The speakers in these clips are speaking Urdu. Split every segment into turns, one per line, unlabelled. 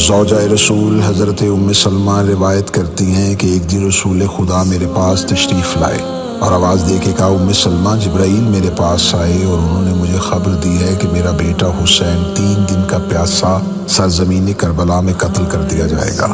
زوجہ رسول حضرت ام سلمہ روایت کرتی ہیں کہ ایک دن رسول خدا میرے پاس تشریف لائے اور آواز دے کے کہا، ام سلمہ جبرائیل میرے پاس آئے اور انہوں نے مجھے خبر دی ہے کہ میرا بیٹا حسین 3 دن کا پیاسا سرزمین کربلا میں قتل کر دیا جائے گا۔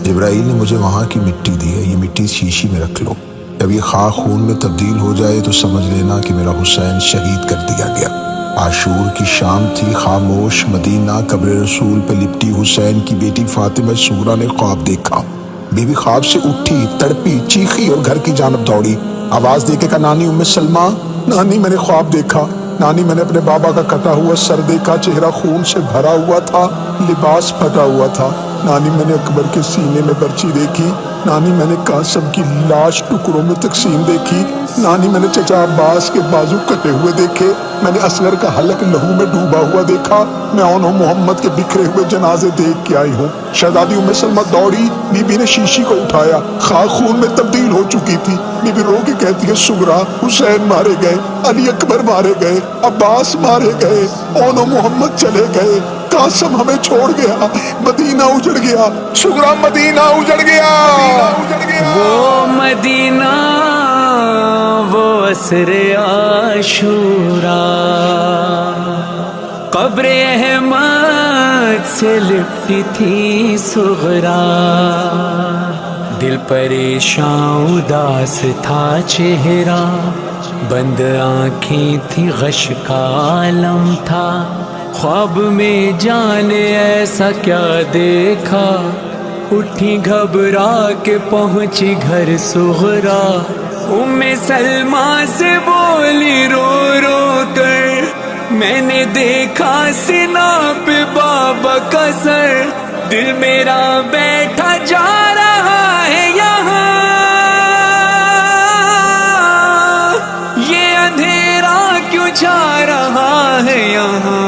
جبرائیل نے مجھے وہاں کی مٹی دی ہے، یہ مٹی شیشی میں رکھ لو، جب یہ خاک خون میں تبدیل ہو جائے تو سمجھ لینا کہ میرا حسین شہید کر دیا گیا۔ عاشور کی شام تھی، خاموش مدینہ، قبر رسول پہ لپٹی حسین کی بیٹی فاطمہ صغریٰ نے خواب دیکھا۔ بی بی خواب سے اٹھی، تڑپی، چیخی اور گھر کی جانب دوڑی، آواز دے کے کہا، نانی ام سلمہ، نانی میں نے خواب دیکھا، نانی میں نے اپنے بابا کا کٹا ہوا سر دیکھا، چہرہ خون سے بھرا ہوا تھا، لباس پھٹا ہوا تھا، نانی میں نے اکبر کے سینے میں برچی دیکھی، نانی میں نے قاسم کی لاش ٹکڑوں میں تقسیم دیکھی، نانی میں نے چچا عباس کے بازو کٹے ہوئے دیکھے، میں نے اصغر کا حلق لہو میں ڈوبا ہوا دیکھا، میں اونوں محمد کے بکھرے ہوئے جنازے دیکھ کے آئی ہوں۔ شہزادی ام سلمہ دوڑی، بی بی نے شیشی کو اٹھایا، خاک خون میں تبدیل ہو چکی تھی۔ بی بی رو کے کہتی ہے، صغریٰ، حسین مارے گئے، علی اکبر مارے گئے، عباس مارے گئے، اونوں محمد چلے گئے، قاسم ہمیں چھوڑ گیا، مدینہ اجڑ گیا، صغریٰ مدینہ اجڑ گیا۔
وہ مدینہ، وہ عصر عاشورا، قبر احمد سے لپٹی تھی صغریٰ، دل پریشان اداس تھا چہرہ، بند آنکھیں تھی، غش کا عالم تھا، خواب میں جانے ایسا کیا دیکھا، اٹھی گھبرا کے پہنچی گھر صغریٰ، ام سلمہ سے بولی رو رو کر، میں نے دیکھا سینہ پہ بابا کا سر، دل میرا بیٹھا جا رہا ہے یہاں، یہ اندھیرا کیوں جا رہا ہے یہاں۔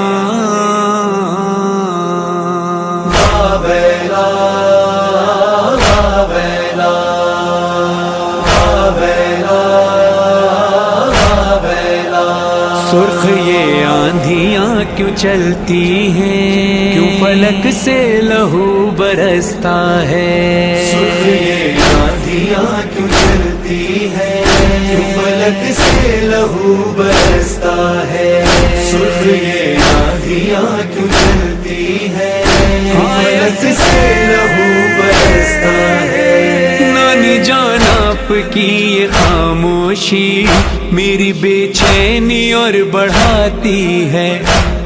سرخ یہ آندھیاں کیوں چلتی ہیں، کیوں فلک سے لہو برستا ہے،
سرخ یہ آندھیاں کیوں چلتی ہیں، کیوں فلک سے لہو برستا ہے، سرخ یہ آندھیاں کیوں چلتی ہیں، فلک سے لہو برستا ہے۔
نانی جان آپ کی یہ خاموشی میری بے چینی اور بڑھاتی ہے،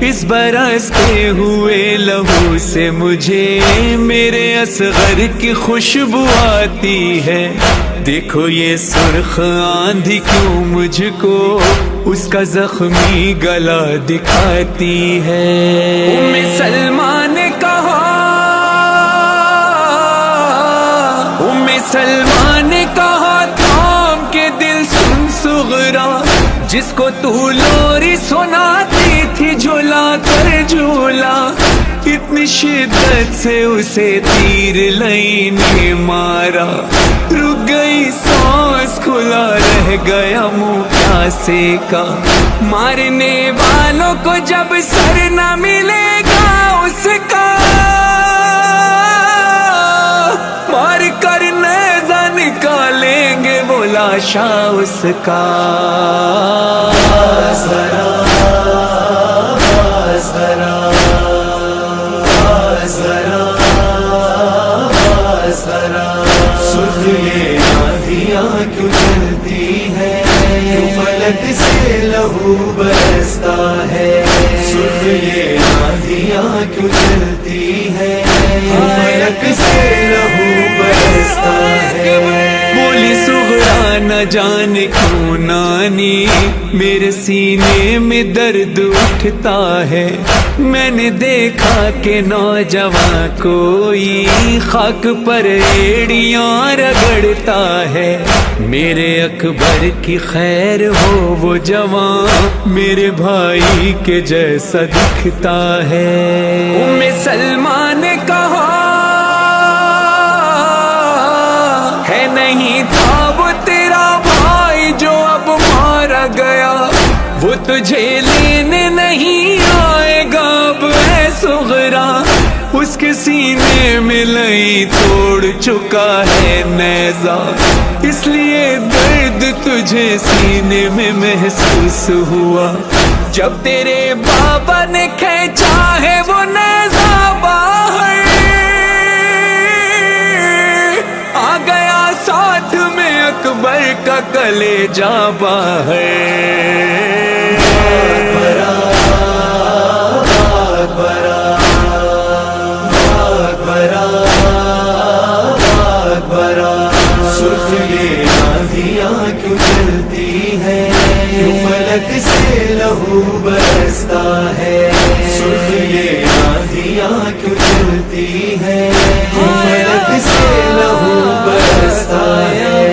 اس برستے ہوئے لہو سے مجھے میرے اصغر کی خوشبو آتی ہے، دیکھو یہ سرخ آندھی کیوں مجھ کو اس کا زخمی گلا دکھاتی ہے۔ ام سلمہ نے کہا، ام سلمہ نے کہا، تھام کے دل سن صغریٰ، جس کو تو لوری سناتی تھی جھولا کر جھولا، اتنی شدت سے اسے تیر لئی نے مارا، رک گئی سانس، کھلا رہ گیا منہ پیاسے کا، مارنے والوں کو جب سر نہ ملے گا اس کا، مار کر نیزہ نکالیں گے وہ لاشا اس کا۔
سرخ یہ آندھیاں کیوں چلتی ہیں، کیوں فلک سے لہو برستا ہے، سرخ یہ آندھیاں کیوں چلتی ہیں، کیوں فلک سے لہو برستا ہے۔
بولی صغریٰ، نہ جانے کیوں نانی میرے سینے میں درد اٹھتا ہے، میں نے دیکھا کہ نوجوان کوئی خاک پر ایڑیاں رگڑتا ہے، میرے اکبر کی خیر ہو وہ جوان میرے بھائی کے جیسا دکھتا ہے۔ ام سلمہ نے کہا، ہے نہیں تھا وہ تیرا بھائی جو اب مارا گیا، وہ تجھے لینے نہیں آئے گا اب اے صغریٰ، اس کے سینے میں لئی توڑ چکا ہے نیزہ، اس لیے درد تجھے سینے میں محسوس ہوا جب تیرے بابا نے کھینچا ہے وہ نیزہ باہر، آ گیا ساتھ میں اکبر کا کلیجہ باہر۔
سرخ یہ آندھیاں کیوں چلتی ہیں، کیوں فلک سے لہو برستا ہے، سرخ یہ آندھیاں کیوں چلتی ہیں، کیوں فلک سے لہو برستا ہے۔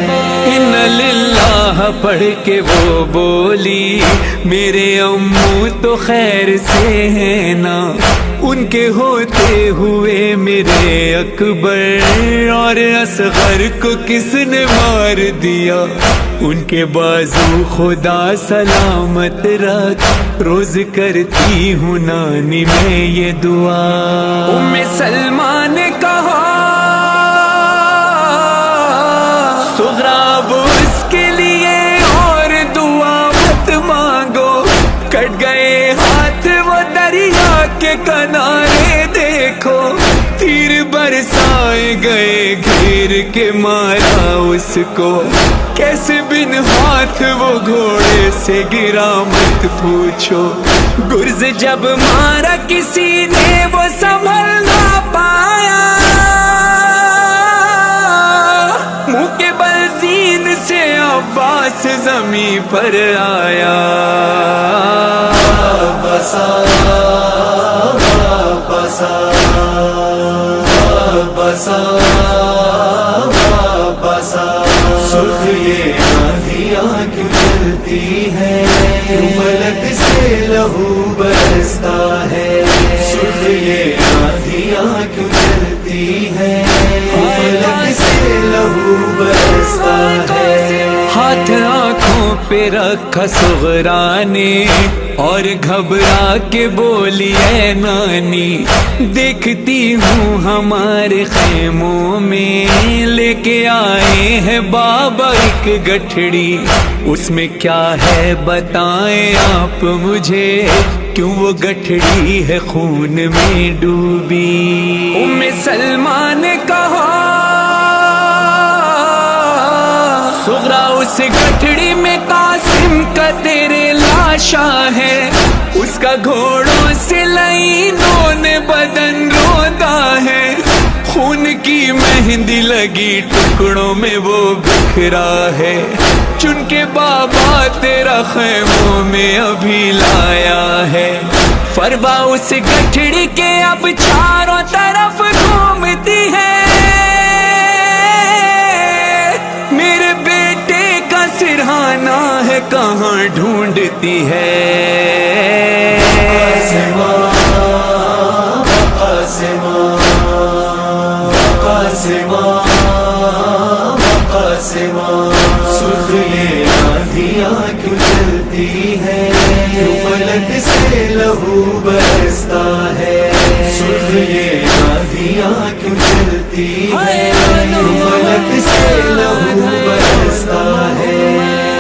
ان للہ پڑھ کے وہ بولی میرے امو تو خیر سے ہیں نا، ان کے ہوتے ہوئے میرے اکبر اور اصغر کو کس نے مار دیا، ان کے بازو خدا سلامت رکھ، روز کرتی ہوں نانی میں یہ دعا۔ ام سلمہ نے کہا صغرا اب اس کے لیے اور دعا مت مانگو، کٹ گئے ہاتھ وہ دریا کے کنارے دیکھو، تیر برسائے گئے گھیر کے مارا اس کو، کیسے بن ہاتھ وہ گھوڑے سے گرا مت پوچھو، گرز جب مارا کسی نے وہ سنبھل نہ پایا، منہ کے بل زین سے عباس زمین پر آیا۔
بسا بسا بسا بسا سرخ یہ آندھیاں کیوں چلتی ہیں، کیوں فلک سے لہو برستا ہے، سرخ یہ آندھیاں کیوں چلتی ہیں، کیوں فلک سے لہو برستا ہے۔
ہاتھ آنکھوں پہ رکھا صغرا نے اور گھبرا کے بولی اے نانی، دیکھتی ہوں ہمارے خیموں میں لے کے آئے ہیں بابا ایک گٹھڑی، اس میں کیا ہے بتائیں آپ مجھے، کیوں وہ گٹھڑی ہے خون میں ڈوبی۔ ام سلمہ نے کہا صغرا اس گٹھڑی میں قاسم کا تیرے لاشا ہے، اس کا گھوڑوں سے لائنوں نے بدن رودا ہے، خون کی مہندی لگی ٹکڑوں میں وہ بکھرا ہے، چن کے بابا تیرا خیموں میں ابھی لایا ہے، فروا اس گٹھڑی کے اب چاروں طرف گھومتی ہے، میرے بیٹے کا سرہانا ہے کہاں ڈھونڈتی ہے۔
قاسمہ قاسمہ قاسمہ قاسمہ سرخ یہ آندھیاں کیوں چلتی ہیں، کیوں فلک سے لہو برستا ہے، سرخ یہ آندھیاں کیوں چلتی ہیں، کیوں فلک سے لہو برستا ہے۔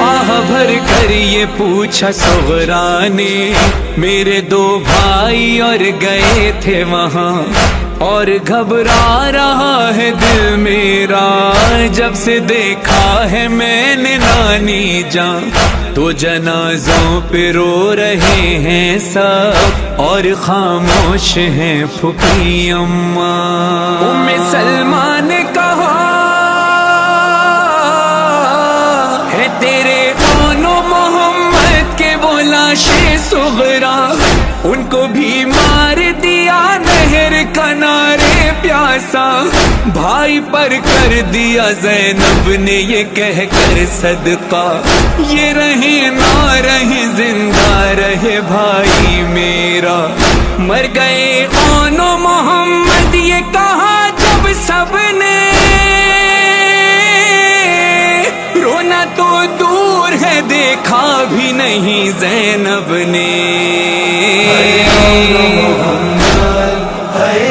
آہ بھر کر یہ پوچھا صغرا نے، میرے دو بھائی اور گئے تھے وہاں، اور گھبرا رہا ہے دل میرا جب سے دیکھا ہے میں نے نانی جان، تو جنازوں پہ رو رہے ہیں سب اور خاموش ہیں پھوپھی اماں۔ ام سلمہ نے کہا ہے تیرے آنو محمد کے وہ لاشیں صغرا، ان کو بھی مار دیا نہر کنارے پیاسا، بھائی پر کر دیا زینب نے یہ کہہ کر صدقہ، یہ رہے نہ رہے زندہ رہے بھائی میرا، مر گئے آنو محمد یہ کہا جب سب نے، رونا تو دور ہے دیکھا بھی نہیں زینب نے۔
محمد ہے